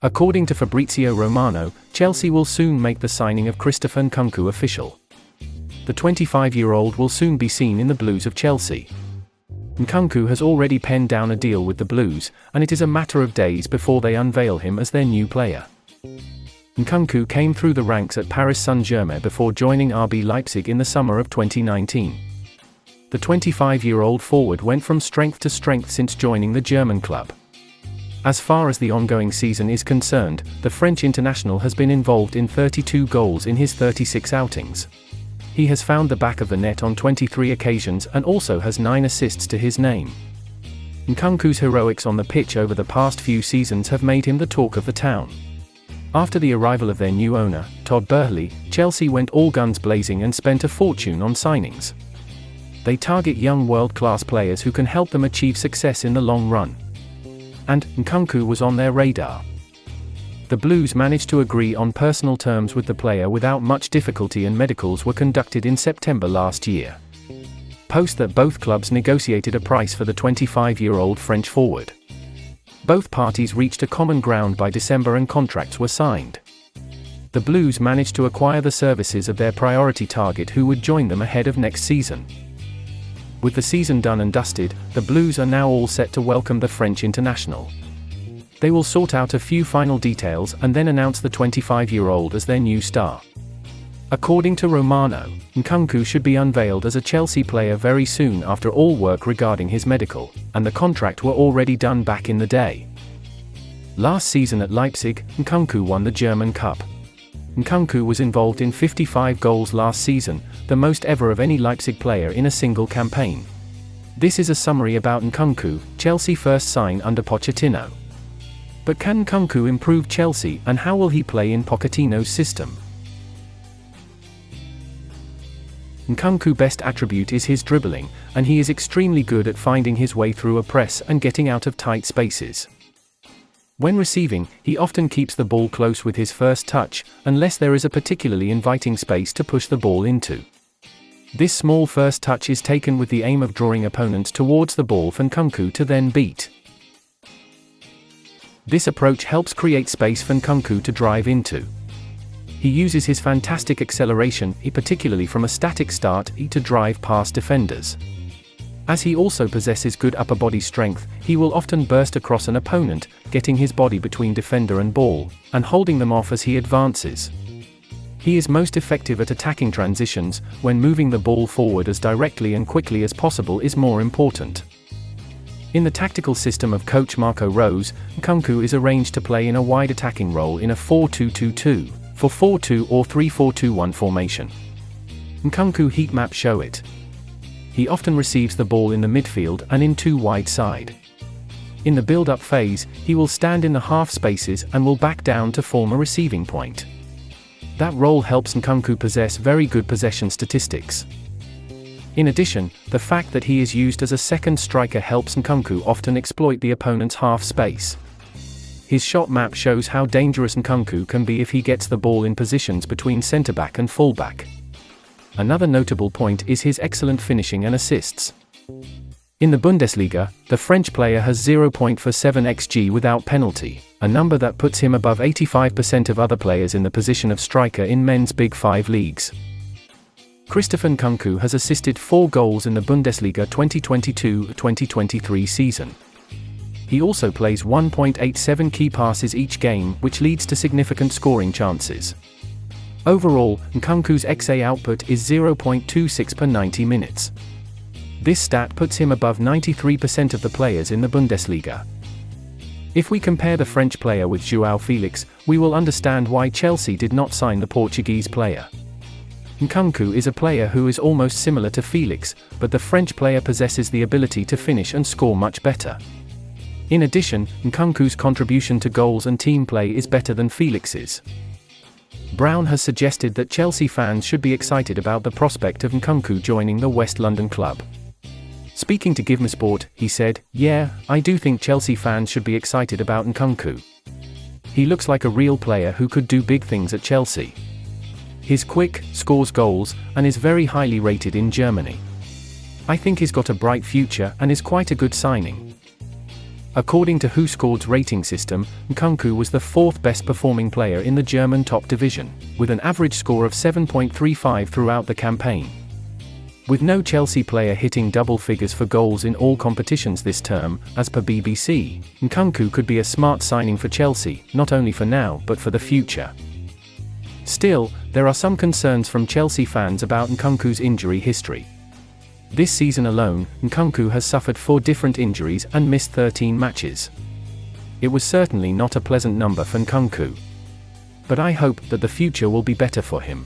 According to Fabrizio Romano, Chelsea will soon make the signing of Christopher Nkunku official. The 25-year-old will soon be seen in the Blues of Chelsea. Nkunku has already penned down a deal with the Blues, and it is a matter of days before they unveil him as their new player. Nkunku came through the ranks at Paris Saint-Germain before joining RB Leipzig in the summer of 2019. The 25-year-old forward went from strength to strength since joining the German club. As far as the ongoing season is concerned, the French international has been involved in 32 goals in his 36 outings. He has found the back of the net on 23 occasions and also has 9 assists to his name. Nkunku's heroics on the pitch over the past few seasons have made him the talk of the town. After the arrival of their new owner, Todd Boehly, Chelsea went all guns blazing and spent a fortune on signings. They target young world-class players who can help them achieve success in the long run. And Nkunku was on their radar. The Blues managed to agree on personal terms with the player without much difficulty, and medicals were conducted in September last year. Post that both clubs negotiated a price for the 25-year-old French forward. Both parties reached a common ground by December and contracts were signed. The Blues managed to acquire the services of their priority target, who would join them ahead of next season. With the season done and dusted, the Blues are now all set to welcome the French international. They will sort out a few final details and then announce the 25-year-old as their new star. According to Romano, Nkunku should be unveiled as a Chelsea player very soon after all work regarding his medical and the contract were already done back in the day. Last season at Leipzig, Nkunku won the German Cup. Nkunku was involved in 55 goals last season, the most ever of any Leipzig player in a single campaign. This is a summary about Nkunku, Chelsea first sign under Pochettino. But can Nkunku improve Chelsea, and how will he play in Pochettino's system? Nkunku's best attribute is his dribbling, and he is extremely good at finding his way through a press and getting out of tight spaces. When receiving, he often keeps the ball close with his first touch, unless there is a particularly inviting space to push the ball into. This small first touch is taken with the aim of drawing opponents towards the ball for Nkunku to then beat. This approach helps create space for Nkunku to drive into. He uses his fantastic acceleration, particularly from a static start, to drive past defenders. As he also possesses good upper body strength, he will often burst across an opponent, getting his body between defender and ball, and holding them off as he advances. He is most effective at attacking transitions, when moving the ball forward as directly and quickly as possible is more important. In the tactical system of coach Marco Rose, Nkunku is arranged to play in a wide attacking role in a 4-2-2-2, 4-4-2 or 3-4-2-1 formation. Nkunku heat maps show it. He often receives the ball in the midfield and in two wide side. In the build-up phase, he will stand in the half spaces and will back down to form a receiving point. That role helps Nkunku possess very good possession statistics. In addition, the fact that he is used as a second striker helps Nkunku often exploit the opponent's half space. His shot map shows how dangerous Nkunku can be if he gets the ball in positions between centre-back and full-back. Another notable point is his excellent finishing and assists. In the Bundesliga, the French player has 0.47 xG without penalty, a number that puts him above 85% of other players in the position of striker in men's Big Five leagues. Christopher Nkunku has assisted 4 goals in the Bundesliga 2022-2023 season. He also plays 1.87 key passes each game, which leads to significant scoring chances. Overall, Nkunku's XA output is 0.26 per 90 minutes. This stat puts him above 93% of the players in the Bundesliga. If we compare the French player with João Felix, we will understand why Chelsea did not sign the Portuguese player. Nkunku is a player who is almost similar to Felix, but the French player possesses the ability to finish and score much better. In addition, Nkunku's contribution to goals and team play is better than Felix's. Brown has suggested that Chelsea fans should be excited about the prospect of Nkunku joining the West London club. Speaking to GiveMeSport, he said, "Yeah, I do think Chelsea fans should be excited about Nkunku. He looks like a real player who could do big things at Chelsea. He's quick, scores goals, and is very highly rated in Germany. I think he's got a bright future and is quite a good signing." According to WhoScored's rating system, Nkunku was the fourth best performing player in the German top division, with an average score of 7.35 throughout the campaign. With no Chelsea player hitting double figures for goals in all competitions this term, as per BBC, Nkunku could be a smart signing for Chelsea, not only for now but for the future. Still, there are some concerns from Chelsea fans about Nkunku's injury history. This season alone, Nkunku has suffered 4 different injuries and missed 13 matches. It was certainly not a pleasant number for Nkunku. But I hope that the future will be better for him.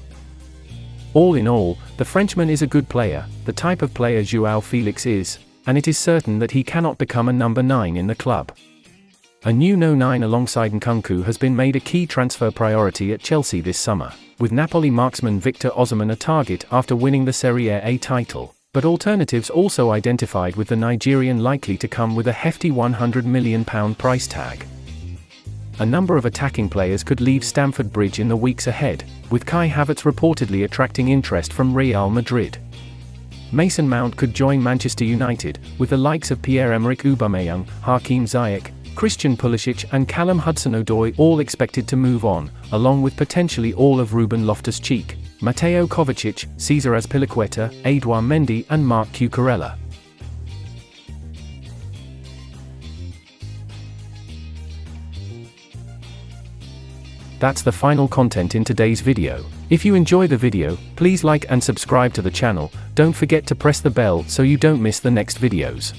All in all, the Frenchman is a good player, the type of player João Felix is, and it is certain that he cannot become a number 9 in the club. A new No. 9 alongside Nkunku has been made a key transfer priority at Chelsea this summer, with Napoli marksman Victor Osimhen a target after winning the Serie A title, but alternatives also identified, with the Nigerian likely to come with a hefty £100 million price tag. A number of attacking players could leave Stamford Bridge in the weeks ahead, with Kai Havertz reportedly attracting interest from Real Madrid. Mason Mount could join Manchester United, with the likes of Pierre-Emerick Aubameyang, Hakim Ziyech, Christian Pulisic and Callum Hudson-Odoi all expected to move on, along with potentially all of Ruben Loftus-Cheek, Mateo Kovacic, Cesar Azpilicueta, Edouard Mendy and Marc Cucurella. That's the final content in today's video. If you enjoy the video, please like and subscribe to the channel. Don't forget to press the bell so you don't miss the next videos.